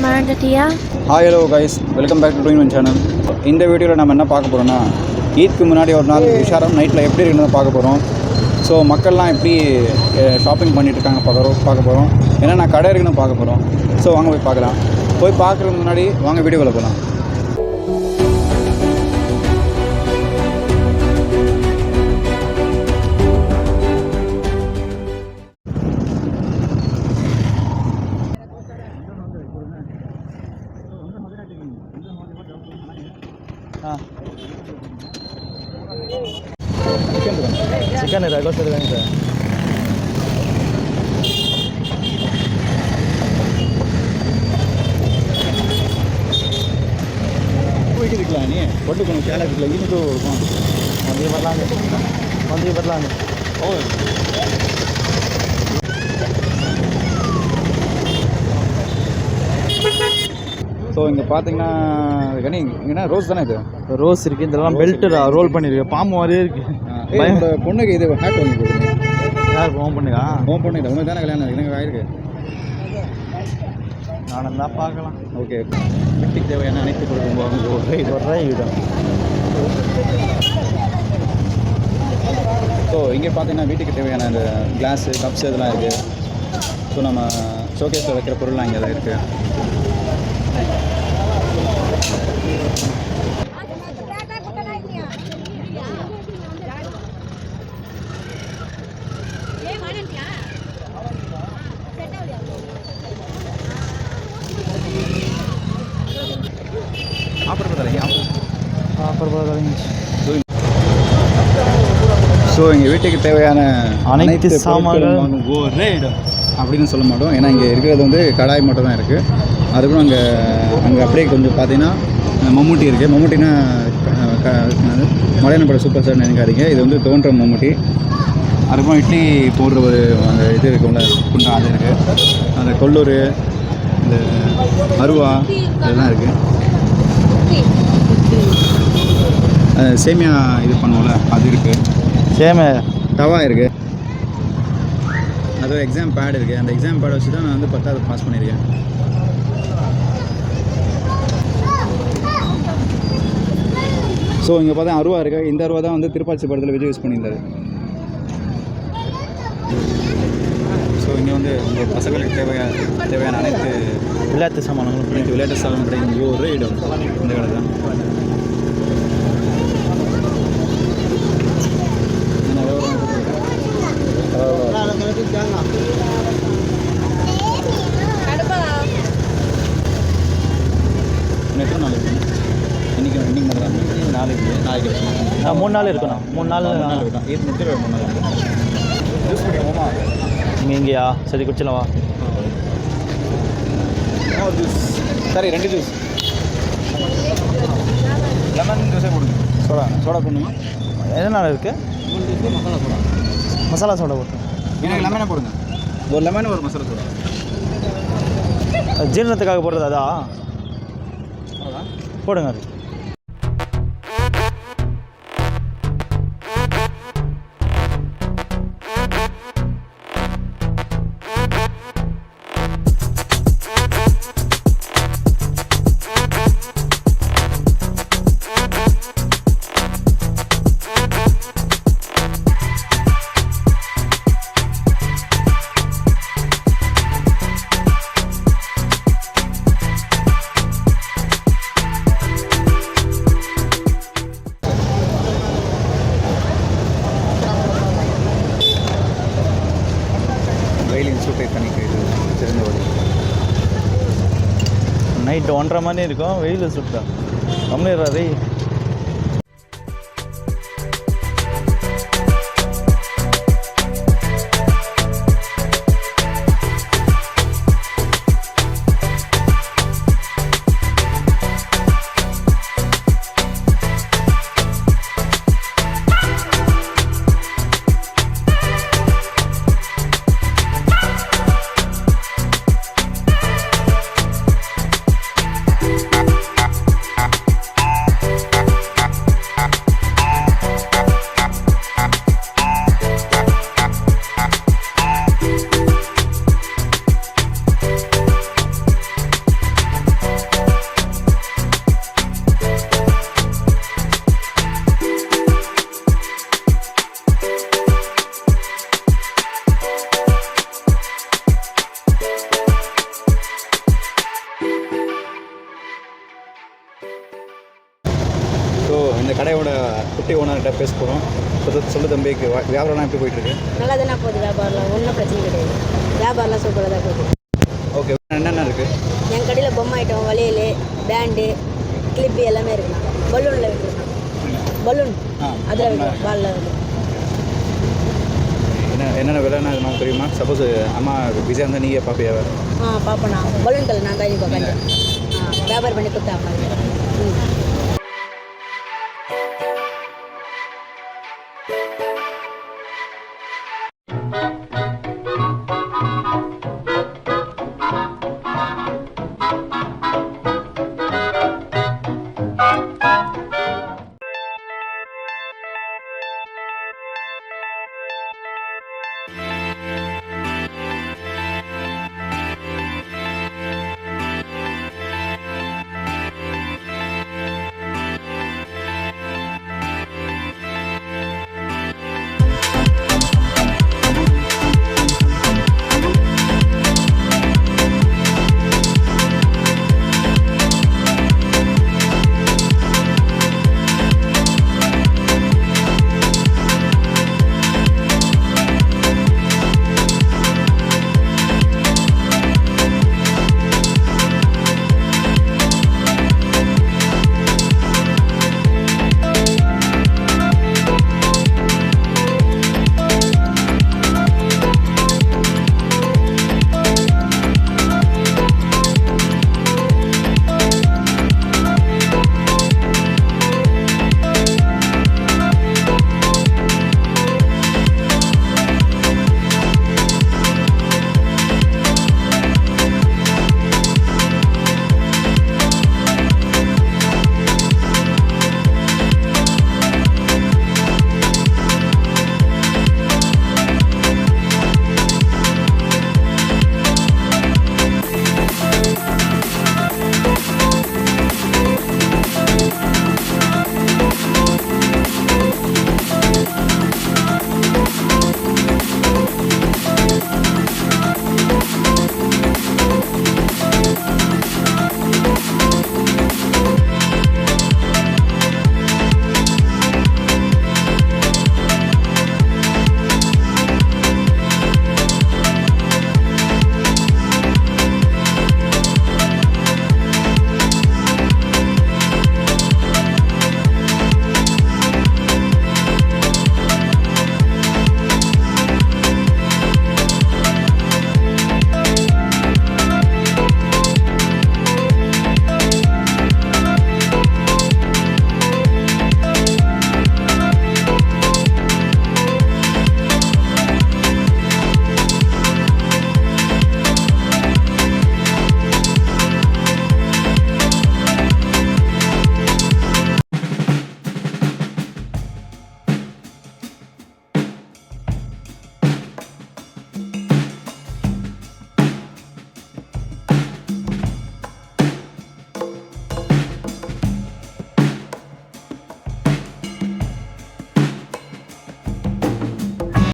மறந்துட்டியா? Hi hello guys, welcome back to டூயின் ஒன் சேனல். இந்த வீடியோவில் நம்ம என்ன பார்க்க போகிறோம்னா, ஈத்க்கு முன்னாடி ஒரு நாள் விஷாரம் நைட்டில் எப்படி இருக்குன்னு பார்க்க போகிறோம். ஸோ மக்கள்லாம் எப்படி ஷாப்பிங் பண்ணிகிட்டு இருக்காங்க பார்க்க போகிறோம். என்னென்ன கடை இருக்குன்னு பார்க்க போகிறோம். ஸோ வாங்க போய் பார்க்கலாம். போய் பார்க்குறதுக்கு முன்னாடி வாங்க வீடியோவில் போகலாம். चिकन है राइस सर போயிட்டு இருக்கலாம். நீ கொண்டு போகணும் கேரளத்தில் இன்னும் இருக்கும். வந்து வரலாங்க ஓ ஸோ இங்கே பார்த்தீங்கன்னா கனி இங்கன்னா ரோஸ் தானே இது? ரோஸ் இருக்குது. இதெல்லாம் பெல்ட்டு ரோல் பண்ணியிருக்கு. பாம்பு மாதிரியே இருக்குது. என்னோட பொண்ணுக்கு இது ஹேட் வாங்கி கொடுக்குறேன். யார் ஹோம் பண்ணுங்க? ஹோம் பண்ணி உனக்கு தானே கல்யாணம் எனக்கு ஆயிருக்கு. நானும் தான் பார்க்கலாம். ஓகே, வீட்டுக்கு தேவையான அனைத்து கொடுக்கும் ஒரு ஸோ இங்கே பார்த்தீங்கன்னா வீட்டுக்கு தேவையான அந்த கிளாஸு கப்ஸ் இதெல்லாம் இருக்குது. ஸோ நம்ம ஷோகேஸில் வைக்கிற பொருள்லாம் இங்கே தான் இருக்குது. ஸோ எங்கள் வீட்டுக்கு தேவையான அனைத்து சாமான்கள் ஒரே இடம் அப்படின்னு சொல்ல மாட்டோம். ஏன்னா இங்கே இருக்கிறது வந்து கடாய் மட்டும் தான் இருக்குது. அதுக்கப்புறம் அங்கே அப்படியே கொஞ்சம் பார்த்தீங்கன்னா மம்முட்டி இருக்குது. மம்முட்டினா மலையாள படம் சூப்பர் ஸ்டார் நினைக்காதீங்க, இது வந்து தோன்ற மம்முட்டி. அதுக்கப்புறம் இட்லி போடுற ஒரு அந்த இது இருக்குல்ல குண்டா, அது இருக்குது. அந்த கொல்லூர், இந்த அருவா இதெல்லாம் இருக்குது. சேமியா இது பண்ணுவோம்ல அது இருக்குது. சேமியா தவா இருக்குது. அது எக்ஸாம் பேட் இருக்குது. அந்த எக்ஸாம் பேட் வச்சு தான் நான் வந்து 10th பாஸ் பண்ணியிருக்கேன். ஸோ இங்கே பார்த்தா அருவா இருக்குது. இந்த அருவா தான் வந்து திருப்பாச்சி படத்தில் விஜய் யூஸ் பண்ணியிருந்தாரு. ஸோ இங்கே வந்து உங்கள் பசங்களுக்கு தேவையான அனைத்து விளையாட்டு சாமான்களும் அனைத்து விளையாட்டு சாமான் கிடைக்கும் ஒரே இடம் இந்த கடை தான். எத்தனை நாள் இருக்கு? இன்றைக்கி மட்டும் நாளைக்கு 3 நாள் இருக்கணும். 3 நாள் இருக்கும். இது முடிச்சு 3 நாள் இருக்கும். ஜூஸ் குடிக்கணுமா? நீங்கள் இங்கேயா? சரி குடிச்சலாம் வா. ஜூஸ் சரி, 2 ஜூஸ் லெமன் ஜூஸே கொடுங்க. சோடா போடணுமா? என்ன நாள் இருக்குது? மசாலா சோடா போட்டு எனக்கு லெமனை போடுங்க. ஒரு லெமன் ஒரு மசாலா சோடா. ஜீரணத்துக்காக போடுறது அதா போடுங்க. அது நைட்டு 1:30 மணி இருக்கும். வெயில் சுட்டா கம்மிடுறாரு. கடையோட குட்டி ஓனர்கிட்ட பேச போகிறோம். சொல்லு தம்பிக்கு வியாபாரம்லாம் எப்படி போயிட்டுருக்கு? நல்லா தானே போகுது வியாபாரம்லாம், ஒன்றும் பிரச்சனை கிடையாது. வியாபாரம்லாம் சூப்பராக தான் போகுது. ஓகே, என்னென்ன இருக்குது? என் கடையில் பொம்மை ஐட்டம், வளையல், பேண்டு, கிளிப்பு எல்லாமே இருக்குண்ணா. பலூனில் இருக்குண்ணா. பலூன் அதில் வைக்கலாம், பாலில் வைக்கலாம். என்னென்ன விலைன்னா நமக்கு தெரியுமா? சப்போஸ் அம்மா பிஸியாக இருந்தால் நீங்கள் பார்ப்பியா? பார்ப்பேண்ணா. பலூன் கல் நான் தான் இப்போ உட்காந்து வியாபாரம் பண்ணி கொடுத்தேன்.